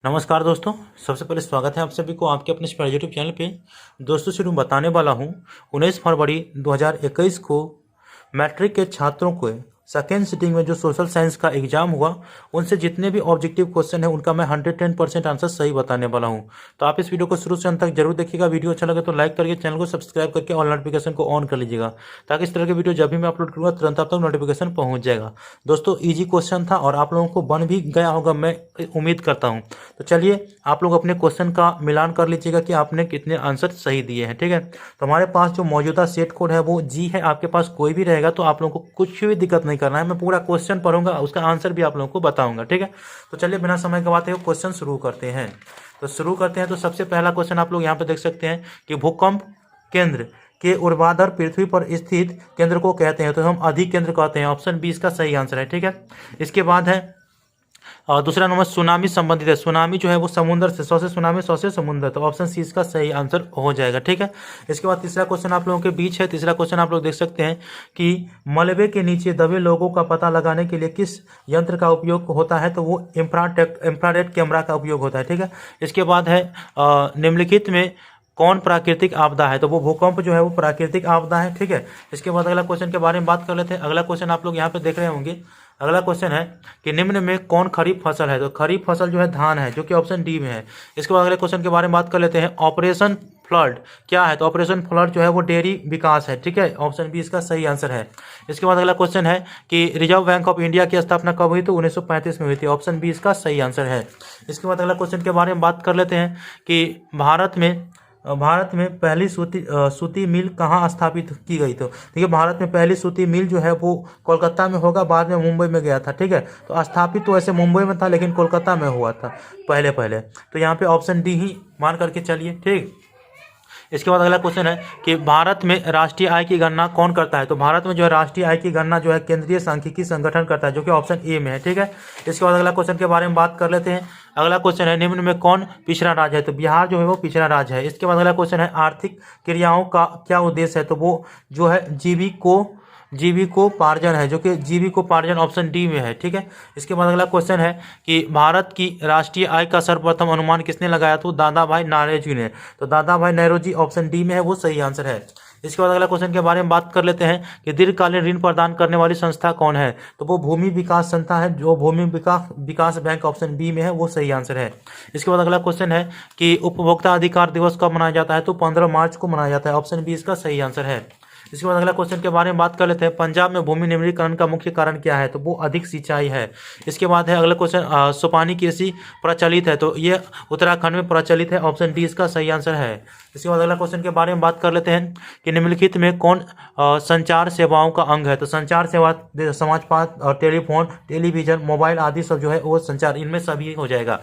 नमस्कार दोस्तों। सबसे पहले स्वागत है आप सभी को आपके अपने स्पीड यूट्यूब चैनल पे। दोस्तों शुरू बताने वाला हूँ 19 फरवरी 2021 को मैट्रिक के छात्रों को सेकेंड सिटिंग में जो सोशल साइंस का एग्जाम हुआ उनसे जितने भी ऑब्जेक्टिव क्वेश्चन है उनका मैं 110% आंसर सही बताने वाला हूं। तो आप इस वीडियो को शुरू से अंत तक जरूर देखिएगा। वीडियो अच्छा लगे तो लाइक करके चैनल को सब्सक्राइब करके ऑल नोटिफिकेशन को ऑन कर लीजिएगा, ताकि इस तरह के वीडियो जब भी मैं अपलोड करूँगा तुरंत आप तक नोटिफिकेशन पहुंच जाएगा। दोस्तों ईजी क्वेश्चन था और आप लोगों को बन भी गया होगा, मैं उम्मीद करता हूँ। तो चलिए आप लोग अपने क्वेश्चन का मिलान कर लीजिएगा कि आपने कितने आंसर सही दिए हैं। ठीक है, तो हमारे पास जो मौजूदा सेट कोड है वो जी है। आपके पास कोई भी रहेगा तो आप लोगों को कुछ भी दिक्कत नहीं करना है। मैं पूरा क्वेश्चन पढ़ूंगा, उसका आंसर भी आप लोगों को बताऊंगा। ठीक है, तो चलिए बिना समय गवाते हुए क्वेश्चन शुरू करते हैं। तो सबसे पहला क्वेश्चन आप लोग यहाँ पे देख सकते हैं कि भूकंप केंद्र के ऊर्ध्वाधर पृथ्वी पर स्थित केंद्र को कहते हैं, तो हम अधिकेंद्र कहते हैं। ऑप्शन बी इसका सही आंसर है। ठीक है, इसके बाद है दूसरा नंबर सुनामी संबंधित है। सुनामी जो है वो समुद्र से, सौ से सुनामी, सौ से समुद्र, तो ऑप्शन सी इसका सही आंसर हो जाएगा। ठीक है, इसके बाद तीसरा क्वेश्चन आप लोगों के बीच है। तीसरा क्वेश्चन आप लोग देख सकते हैं कि मलबे के नीचे दबे लोगों का पता लगाने के लिए किस यंत्र का उपयोग होता है, तो वो इंफ्रारेड कैमरा का उपयोग होता है। ठीक है, इसके बाद है निम्नलिखित में कौन प्राकृतिक आपदा है, तो वो भूकंप जो है वो प्राकृतिक आपदा है। ठीक है, इसके बाद अगला क्वेश्चन के बारे में बात कर लेते हैं। अगला क्वेश्चन आप लोग यहाँ पे देख रहे होंगे। अगला क्वेश्चन है कि निम्न में कौन खरीफ फसल है, तो खरीफ फसल जो है धान है, जो कि ऑप्शन डी में है। इसके बाद अगले क्वेश्चन के बारे में बात कर लेते हैं। ऑपरेशन फ्लड क्या है, तो ऑपरेशन फ्लड जो है वो डेयरी विकास है। ठीक है, ऑप्शन बी इसका सही आंसर है। इसके बाद अगला क्वेश्चन है कि रिजर्व बैंक ऑफ इंडिया की स्थापना कब हुई, तो 1935 में हुई थी। ऑप्शन बी इसका सही आंसर है। इसके बाद अगला क्वेश्चन के बारे में बात कर लेते हैं कि भारत में पहली सूती मिल कहाँ स्थापित की गई, तो देखिए भारत में पहली सूती मिल जो है वो कोलकाता में होगा, बाद में मुंबई में गया था। ठीक है, तो स्थापित तो ऐसे मुंबई में था लेकिन कोलकाता में हुआ था पहले। तो यहाँ पे ऑप्शन डी ही मान करके चलिए। ठीक, इसके बाद अगला क्वेश्चन है कि भारत में राष्ट्रीय आय की गणना कौन करता है, तो भारत में जो है राष्ट्रीय आय की गणना जो है केंद्रीय सांख्यिकी संगठन करता है, जो कि ऑप्शन ए में है। ठीक है, इसके बाद अगला क्वेश्चन के बारे में बात कर लेते हैं। अगला क्वेश्चन है निम्न में कौन पिछड़ा राज्य है, तो बिहार जो है वो पिछड़ा राज्य है। इसके बाद अगला क्वेश्चन है आर्थिक क्रियाओं का क्या उद्देश्य है, तो वो जो है जीविकोपार्जन है, जो कि जीविकोपार्जन ऑप्शन डी में है। ठीक है, इसके बाद अगला क्वेश्चन है कि भारत की राष्ट्रीय आय का सर्वप्रथम अनुमान किसने लगाया, तो दादा भाई नौरोजी ने, तो दादा भाई नौरोजी ऑप्शन डी में है, वो सही आंसर है। इसके बाद अगला क्वेश्चन के बारे में बात कर लेते हैं कि दीर्घकालीन ऋण प्रदान करने वाली संस्था कौन है, तो वो भूमि विकास संस्था है, जो भूमि विकास बैंक ऑप्शन बी में है, वो सही आंसर है। इसके बाद अगला क्वेश्चन है कि उपभोक्ता अधिकार दिवस कब मनाया जाता है, तो 15 मार्च को मनाया जाता है। ऑप्शन बी इसका सही आंसर है। इसके बाद अगला क्वेश्चन के बारे में बात कर लेते हैं। पंजाब में भूमि निम्नीकरण का मुख्य कारण क्या है, तो वो अधिक सिंचाई है। इसके बाद है अगला क्वेश्चन सोपानी कृषि प्रचलित है, तो ये उत्तराखंड में प्रचलित है। ऑप्शन डी इसका सही आंसर है। इसके बाद अगला क्वेश्चन के बारे में बात कर लेते हैं कि निम्नलिखित में कौन संचार सेवाओं का अंग है, तो संचार सेवा समाजपात और टेलीफोन, टेलीविजन, मोबाइल आदि सब जो है वो संचार, इनमें सभी हो जाएगा।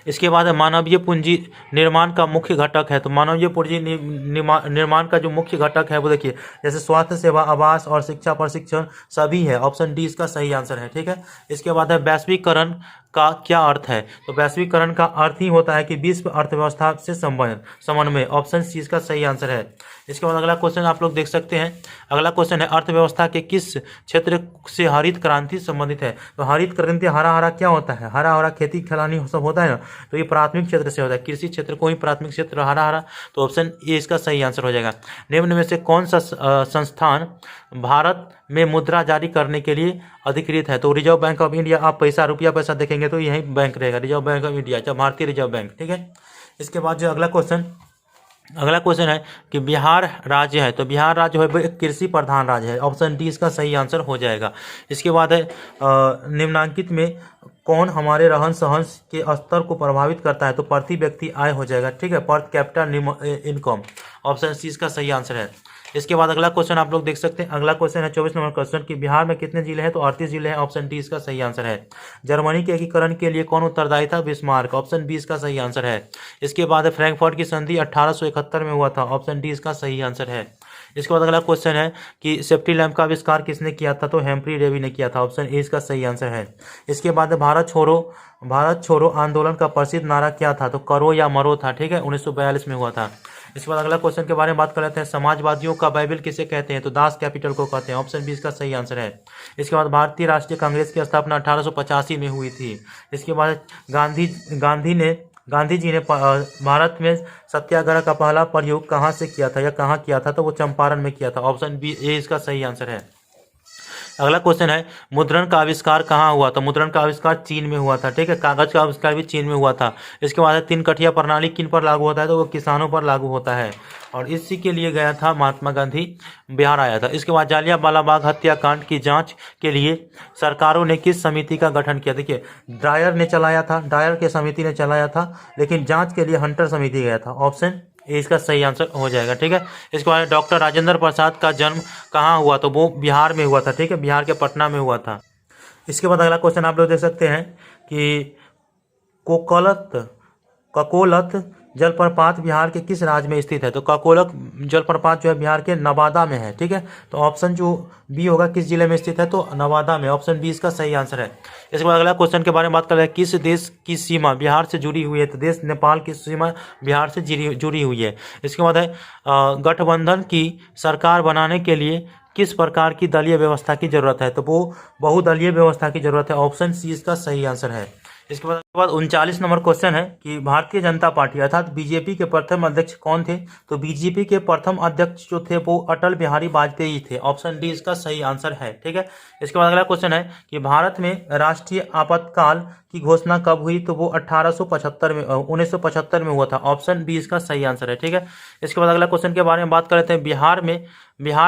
इसके बाद मानवीय पूंजी निर्माण का मुख्य घटक है, तो मानवीय पूंजी निर्माण का जो मुख्य घटक है वो देखिए जैसे स्वास्थ्य सेवा, आवास और शिक्षा प्रशिक्षण सभी है। ऑप्शन डी इसका सही आंसर है। ठीक है, इसके बाद है वैश्वीकरण का क्या अर्थ है, तो वैश्वीकरण का अर्थ ही होता है कि विश्व अर्थव्यवस्था से समन्वय। ऑप्शन सी इसका सही आंसर है। इसके बाद अगला क्वेश्चन आप लोग देख सकते हैं। अगला क्वेश्चन है अर्थव्यवस्था के किस क्षेत्र से हरित क्रांति संबंधित है, तो हरित क्रांति हरा क्या होता है, हरा खेती खिलानी सब होता है ना, तो ये प्राथमिक क्षेत्र से होता है। कृषि क्षेत्र को ही प्राथमिक क्षेत्र हरा, तो ऑप्शन ए इसका सही आंसर हो जाएगा। निम्न में से कौन सा संस्थान भारत में मुद्रा जारी करने के लिए अधिकृत है, तो रिजर्व बैंक ऑफ इंडिया। आप रुपया पैसा देखेंगे तो यही बैंक रहेगा, रिजर्व बैंक ऑफ इंडिया, या भारतीय रिजर्व बैंक। ठीक है, इसके बाद जो अगला क्वेश्चन है कि बिहार राज्य है, तो बिहार राज्य है एक कृषि प्रधान राज्य है। ऑप्शन डी इसका सही आंसर हो जाएगा। इसके बाद है निम्नांकित में कौन हमारे रहन सहन के स्तर को प्रभावित करता है, तो प्रति व्यक्ति आय हो जाएगा। ठीक है, पर कैपिटल इनकम, ऑप्शन सी इसका सही आंसर है। इसके बाद अगला क्वेश्चन आप लोग देख सकते हैं। अगला क्वेश्चन है 24 नंबर क्वेश्चन कि बिहार में कितने जिले हैं, तो 38 जिले हैं। ऑप्शन डी इसका सही आंसर है। जर्मनी के एकीकरण के लिए कौन उत्तरदायी था, बिस्मार्क। ऑप्शन बी इसका सही आंसर है। इसके बाद फ्रैंकफर्ट की संधि 1871 में हुआ था। ऑप्शन डी इसका सही आंसर है। इसके बाद अगला क्वेश्चन है कि सेफ्टी लैंप का आविष्कार किसने किया था, तो हेम्फ्री डेवी ने किया था। ऑप्शन ए इसका सही आंसर है। इसके बाद भारत छोड़ो आंदोलन का प्रसिद्ध नारा क्या था, तो करो या मरो था। ठीक है, 1942 में हुआ था। इसके बाद अगला क्वेश्चन के बारे में बात कर लेते हैं। समाजवादियों का बाइबल किसे कहते हैं, तो दास कैपिटल को कहते हैं। ऑप्शन बी इसका सही आंसर है। इसके बाद भारतीय राष्ट्रीय कांग्रेस की स्थापना 1885 में हुई थी। इसके बाद गांधी जी ने भारत में सत्याग्रह का पहला प्रयोग कहाँ से किया था या कहाँ किया था, तो वो चंपारण में किया था। ऑप्शन बी ए इसका सही आंसर है। अगला क्वेश्चन है मुद्रण का आविष्कार कहाँ हुआ, तो मुद्रण का आविष्कार चीन में हुआ था। ठीक है, कागज का आविष्कार भी चीन में हुआ था। इसके बाद 3 कठिया प्रणाली किन पर लागू होता है, तो वो किसानों पर लागू होता है और इसी के लिए गया था महात्मा गांधी, बिहार आया था। इसके बाद जालियांवाला बाग हत्याकांड की जांच के लिए सरकारों ने किस समिति का गठन किया, देखिए डायर ने चलाया था, डायर के समिति ने चलाया था, लेकिन जांच के लिए हंटर समिति गया था। ऑप्शन ए इसका सही आंसर हो जाएगा। ठीक है, इसके बाद डॉक्टर राजेंद्र प्रसाद का जन्म कहाँ हुआ, तो वो बिहार में हुआ था। ठीक है, बिहार के पटना में हुआ था। इसके बाद अगला क्वेश्चन आप लोग देख सकते हैं कि ककोलत जलप्रपात बिहार के किस राज्य में स्थित है, तो ककोलत जलप्रपात जो है बिहार के नवादा में है। ठीक है, तो ऑप्शन जो बी होगा किस जिले में स्थित है, तो नवादा में। ऑप्शन बी इसका सही आंसर है। इसके बाद अगला क्वेश्चन के बारे में बात कर रहे हैं। किस देश की सीमा बिहार से जुड़ी हुई है, तो देश नेपाल की सीमा बिहार से जुड़ी हुई है। इसके बाद है गठबंधन की सरकार बनाने के लिए किस प्रकार की दलीय व्यवस्था की जरूरत है, तो वो बहुदलीय व्यवस्था की जरूरत है। ऑप्शन सी इसका सही आंसर है। इसके बाद 39 नंबर क्वेश्चन है कि भारतीय जनता पार्टी अर्थात बीजेपी के प्रथम अध्यक्ष कौन थे, तो बीजेपी के प्रथम अध्यक्ष जो थे वो अटल बिहारी वाजपेयी थे। ऑप्शन डी इसका सही आंसर है। ठीक है, इसके बाद अगला क्वेश्चन है कि भारत में राष्ट्रीय आपातकाल की घोषणा कब हुई, तो वो 1975 में हुआ था। ऑप्शन बी इसका सही आंसर है। ठीक है, इसके बाद अगला क्वेश्चन के बारे में बात कर लेते हैं। बिहार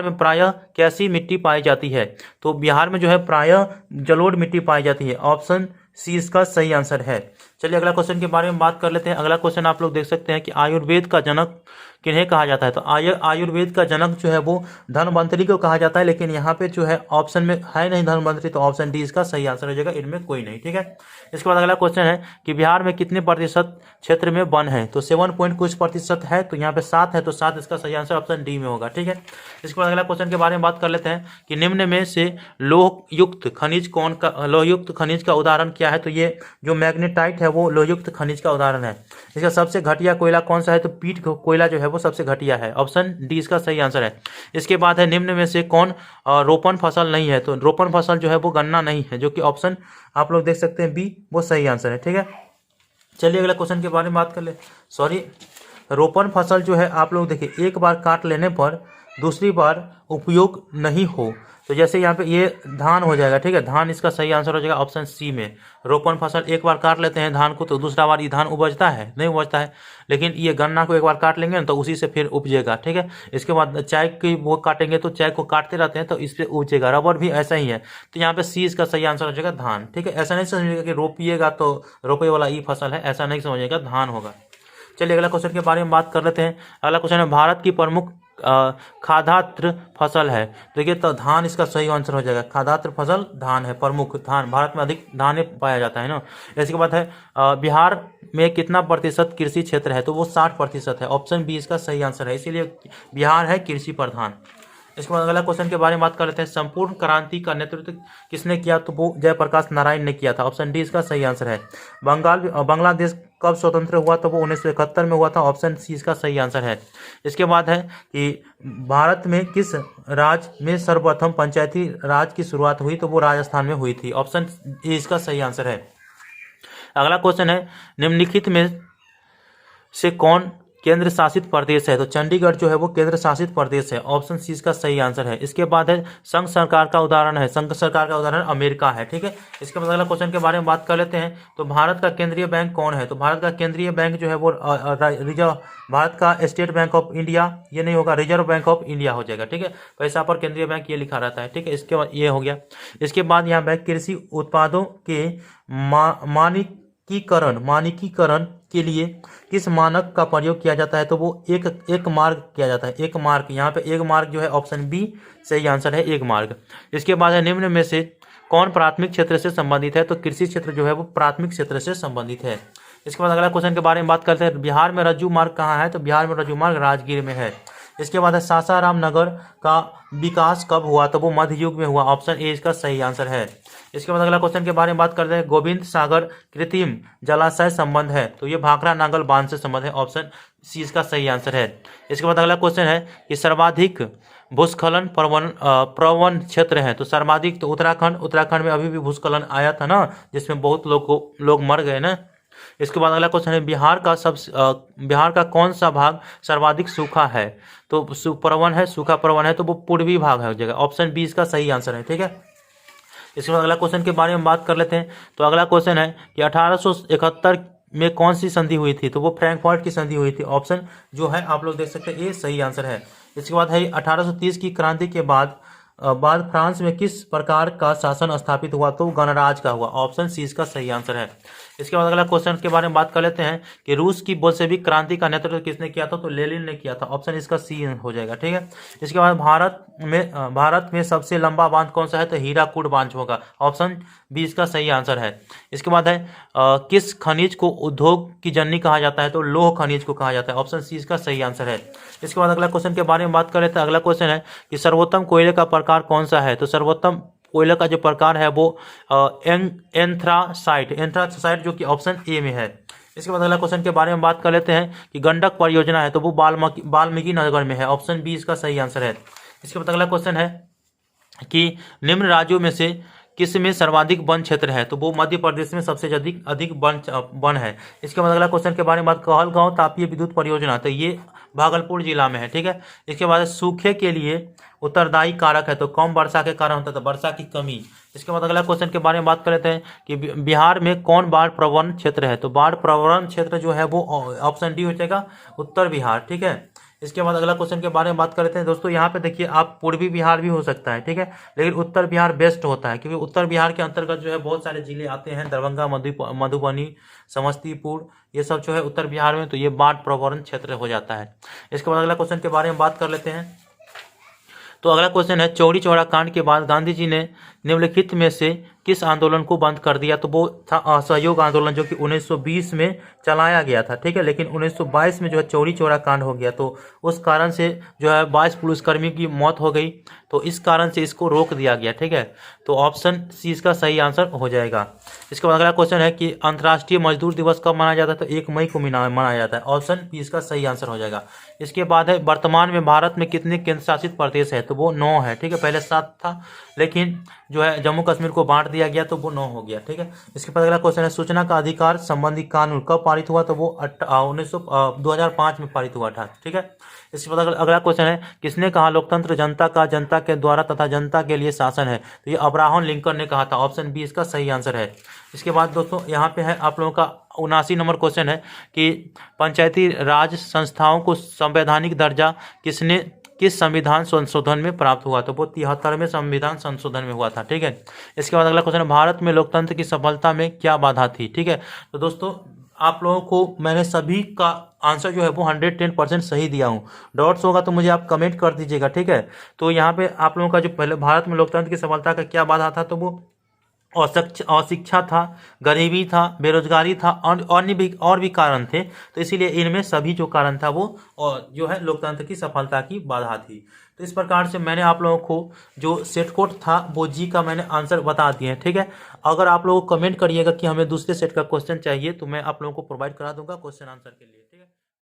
में प्रायः कैसी मिट्टी पाई जाती है, तो बिहार में जो है प्रायः जलोढ़ मिट्टी पाई जाती है। ऑप्शन सी इसका सही आंसर है। चलिए अगला क्वेश्चन के बारे में बात कर लेते हैं। अगला क्वेश्चन आप लोग देख सकते हैं कि आयुर्वेद का जनक किन्हें कहा जाता है, तो आयुर्वेद का जनक जो है वो धन्वंतरी को कहा जाता है, लेकिन यहाँ पे जो है ऑप्शन में है नहीं धन्वंतरी, तो ऑप्शन डी इसका सही आंसर हो जाएगा, इनमें कोई नहीं। ठीक है, इसके बाद अगला क्वेश्चन है कि बिहार में कितने प्रतिशत क्षेत्र में वन है, तो 7 पॉइंट कुछ प्रतिशत है, तो यहाँ पे 7 है, तो 7 इसका सही आंसर ऑप्शन डी में होगा। ठीक है, इसके बाद अगला क्वेश्चन के बारे में बात कर लेते हैं कि निम्न में से लोहयुक्त खनिज का उदाहरण क्या है, तो ये जो मैग्नेटाइट है वो लोहयुक्त खनिज का उदाहरण है। इसका सबसे घटिया कोयला कौन सा है, तो पीट कोयला जो है वो सबसे घटिया है। ऑप्शन डी इसका सही आंसर है। इसके बाद है निम्न में से कौन रोपण फसल नहीं है, तो रोपण फसल जो है वो गन्ना नहीं है, जो कि ऑप्शन आप लोग देख सकते हैं बी वो सही आंसर है। ठीक है, चलिए अगला क्वेश्चन के बारे में बात कर ले। रोपण फसल जो है आप लोग देखिए एक बार काट लेने पर दूसरी बार उपयोग नहीं हो, तो जैसे यहाँ पे ये धान हो जाएगा। ठीक है, धान इसका सही आंसर हो जाएगा ऑप्शन सी में। रोपण फसल एक बार काट लेते हैं धान को, तो दूसरा बार ये धान उपजता है नहीं उपजता है, लेकिन ये गन्ना को एक बार काट लेंगे ना तो उसी से फिर उपजेगा। ठीक है, इसके बाद चाय की वो काटेंगे तो चाय को काटते रहते हैं तो इस पर उपजेगा। रबर भी ऐसा ही है, तो यहाँ पे सी इसका सही आंसर हो जाएगा धान। ठीक है, ऐसा नहीं समझिएगा कि रोपिएगा तो रोपे वाला ई फसल है, ऐसा नहीं समझिएगा, धान होगा। चलिए अगला क्वेश्चन के बारे में बात कर लेते हैं। अगला क्वेश्चन है भारत की प्रमुख खाद्यान्न फसल है, देखिए तो धान इसका सही आंसर हो जाएगा। खाद्यान्न फसल धान है, प्रमुख धान, भारत में अधिक धान पाया जाता है ना। इसके बाद है बिहार में कितना प्रतिशत कृषि क्षेत्र है, तो वो 60% है। ऑप्शन बी इसका सही आंसर है, इसीलिए बिहार है कृषि प्रधान। इसके बाद अगला क्वेश्चन के बारे में बात कर लेते हैं। संपूर्ण क्रांति का नेतृत्व किसने किया, तो वो जयप्रकाश नारायण ने किया था। ऑप्शन डी इसका सही आंसर है। बांग्लादेश कब स्वतंत्र हुआ, तो वो 1971 में हुआ था। ऑप्शन सी इसका सही आंसर है। इसके बाद है कि भारत में किस राज्य में सर्वप्रथम पंचायती राज की शुरुआत हुई, तो वो राजस्थान में हुई थी। ऑप्शन ए इसका सही आंसर है। अगला क्वेश्चन है निम्नलिखित में से कौन केंद्र शासित प्रदेश है, तो चंडीगढ़ जो है वो केंद्र शासित प्रदेश है। ऑप्शन सी इसका सही आंसर है। इसके बाद है संघ सरकार का उदाहरण है, संघ सरकार का उदाहरण अमेरिका है। ठीक है, इसके बाद अगला क्वेश्चन के बारे में बात कर लेते हैं। तो भारत का केंद्रीय बैंक कौन है, तो भारत का केंद्रीय बैंक जो है वो रिजर्व, भारत का स्टेट बैंक ऑफ इंडिया ये नहीं होगा, रिजर्व बैंक ऑफ इंडिया हो जाएगा। ठीक है, पैसा पर केंद्रीय बैंक ये लिखा रहता है। ठीक है, इसके बाद ये हो गया। इसके बाद यहाँ पे कृषि उत्पादों के मानकीकरण के लिए किस मानक का प्रयोग किया जाता है, तो वो एक मार्ग किया जाता है। एक मार्ग, यहाँ पे एक मार्ग जो है ऑप्शन बी सही आंसर है, एक मार्ग। इसके बाद है निम्न में से कौन प्राथमिक क्षेत्र से संबंधित है, तो कृषि क्षेत्र जो है वो प्राथमिक क्षेत्र से संबंधित है। इसके बाद अगला क्वेश्चन के बारे में बात करते हैं। बिहार में रज्जू मार्ग कहाँ है, तो बिहार में रज्जू मार्ग राजगीर में है। इसके बाद है सासाराम नगर का विकास कब हुआ, तो वो मध्य युग में हुआ। ऑप्शन ए इसका सही आंसर है। इसके बाद अगला क्वेश्चन के बारे में बात करते हैं। गोविंद सागर कृत्रिम जलाशय संबंध है, तो ये भाखड़ा नांगल बांध से संबंध है। ऑप्शन सी इसका सही आंसर है। इसके बाद अगला क्वेश्चन है कि सर्वाधिक भूस्खलन प्रवण क्षेत्र है, तो सर्वाधिक तो उत्तराखंड में अभी भी भूस्खलन आया था ना, जिसमें बहुत लोग मर गए ना। इसके बाद अगला क्वेश्चन है बिहार का कौन सा भाग सर्वाधिक सूखा है, तो सूखा प्रवण है, तो वो पूर्वी भाग है जगह। ऑप्शन बी इसका सही आंसर है। ठीक है, इसके बाद अगला क्वेश्चन के बारे में बात कर लेते हैं। तो अगला क्वेश्चन है कि 1871 में कौन सी संधि हुई थी, तो वो फ्रैंकफर्ट की संधि हुई थी। ऑप्शन जो है आप लोग देख सकते हैं, ये सही आंसर है। इसके बाद है 1830 की क्रांति के बाद फ्रांस में किस प्रकार का शासन स्थापित हुआ, तो गणराज का हुआ। ऑप्शन सी इसका सही आंसर है। इसके बाद अगला क्वेश्चन के बारे में बात कर लेते हैं कि रूस की बोल्शेविक क्रांति का नेतृत्व किसने किया था, तो लेनिन ने किया था। ऑप्शन इसका सी हो जाएगा। ठीक है, इसके बाद भारत में सबसे लंबा बांध कौन सा है, तो हीराकुड बांध होगा। ऑप्शन बी इसका सही आंसर है। इसके बाद है किस खनिज को उद्योग की जननी कहा जाता है, तो लौह खनिज को कहा जाता है। ऑप्शन सी इसका सही आंसर है। इसके बाद अगला क्वेश्चन के बारे में बात कर लेते हैं। अगला क्वेश्चन है कि सर्वोत्तम कोयले का प्रकार कौन सा है, तो सर्वोत्तम कोयले का जो प्रकार है वो एंथ्रासाइट जो कि ऑप्शन ए में है। इसके बाद अगला क्वेश्चन के बारे में बात कर लेते हैं कि गंडक परियोजना है, तो वो वाल्मीकि नगर में है। ऑप्शन बी इसका सही आंसर है। इसके बाद अगला क्वेश्चन है कि निम्न राज्यों में से किस में सर्वाधिक वन क्षेत्र है, तो वो मध्य प्रदेश में सबसे अधिक वन है। इसके बाद अगला क्वेश्चन के बारे में बात कहलगांव तापीय विद्युत परियोजना, तो ये भागलपुर जिला में है। ठीक है, इसके बाद सूखे के लिए उत्तरदायी कारक है, तो कम वर्षा के कारण होता है, तो वर्षा की कमी। इसके बाद अगला क्वेश्चन के बारे में बात कर लेते हैं कि बिहार में कौन बाढ़ प्रवण क्षेत्र है, तो बाढ़ प्रवण क्षेत्र जो है वो ऑप्शन डी हो जाएगा, उत्तर बिहार। ठीक है, इसके बाद अगला क्वेश्चन के बारे में बात कर लेते हैं। दोस्तों यहाँ पे देखिए, आप पूर्वी बिहार भी हो सकता है। ठीक है, लेकिन उत्तर बिहार बेस्ट होता है, क्योंकि उत्तर बिहार के अंतर्गत जो है बहुत सारे जिले आते हैं, दरभंगा, मधुबनी, समस्तीपुर, ये सब जो है उत्तर बिहार में, तो ये बाढ़ प्रवण क्षेत्र हो जाता है। इसके बाद अगला क्वेश्चन के बारे में बात कर लेते हैं। तो अगला क्वेश्चन है चौरी चौरा कांड के बाद गांधी जी ने निम्नलिखित में से किस आंदोलन को बंद कर दिया, तो वो था असहयोग आंदोलन, जो कि 1920 में चलाया गया था। ठीक है, लेकिन 1922 में जो है चौरी चौरा कांड हो गया, तो उस कारण से जो है 22 पुलिसकर्मी की मौत हो गई, तो इस कारण से इसको रोक दिया गया। ठीक है, तो ऑप्शन सी इसका सही आंसर हो जाएगा। इसके बाद अगला क्वेश्चन है कि अंतर्राष्ट्रीय मजदूर दिवस कब मनाया जाता है, तो 1 मई को मनाया जाता है। ऑप्शन बी इसका सही आंसर हो जाएगा। इसके बाद है वर्तमान में भारत में कितने केंद्र शासित प्रदेश है, तो वो 9 है। ठीक है, पहले 7 था, लेकिन जो है जम्मू कश्मीर को बांट दिया गया, तो वो 9 हो गया। ठीक है, इसके बाद अगला क्वेश्चन है सूचना का अधिकार संबंधी कानून कब पारित हुआ, तो वो 2005 में पारित हुआ था। ठीक है, इसके बाद अगला क्वेश्चन है किसने कहा लोकतंत्र जनता का, जनता के द्वारा तथा जनता के लिए शासन है, तो ये अब्राहम लिंकन ने कहा था। ऑप्शन बी इसका सही आंसर है। इसके बाद दोस्तों यहाँ पे है आप लोगों का 79 नंबर क्वेश्चन है कि पंचायती राज संस्थाओं को संवैधानिक दर्जा किस संविधान संशोधन में प्राप्त हुआ, तो वो 73वें संविधान संशोधन में हुआ था। ठीक है, इसके बाद अगला क्वेश्चन है भारत में लोकतंत्र की सफलता में क्या बाधा थी। ठीक है, तो दोस्तों आप लोगों को मैंने सभी का आंसर जो है वो 110% सही दिया हूँ। डॉट्स होगा तो मुझे आप कमेंट कर दीजिएगा। ठीक है, तो यहाँ पे आप लोगों का जो पहले भारत में लोकतंत्र की सफलता का क्या बाधा था, तो वो अशिक्षा था, गरीबी था, बेरोजगारी था, और भी कारण थे। तो इसीलिए इनमें सभी जो कारण था वो जो है लोकतंत्र की सफलता की बाधा थी। तो इस प्रकार से मैंने आप लोगों को जो सेट कोड था वो जी का मैंने आंसर बता दिए हैं। ठीक है, अगर आप लोग कमेंट करिएगा कि हमें दूसरे सेट का क्वेश्चन चाहिए, तो मैं आप लोगों को प्रोवाइड करा दूंगा क्वेश्चन आंसर के लिए।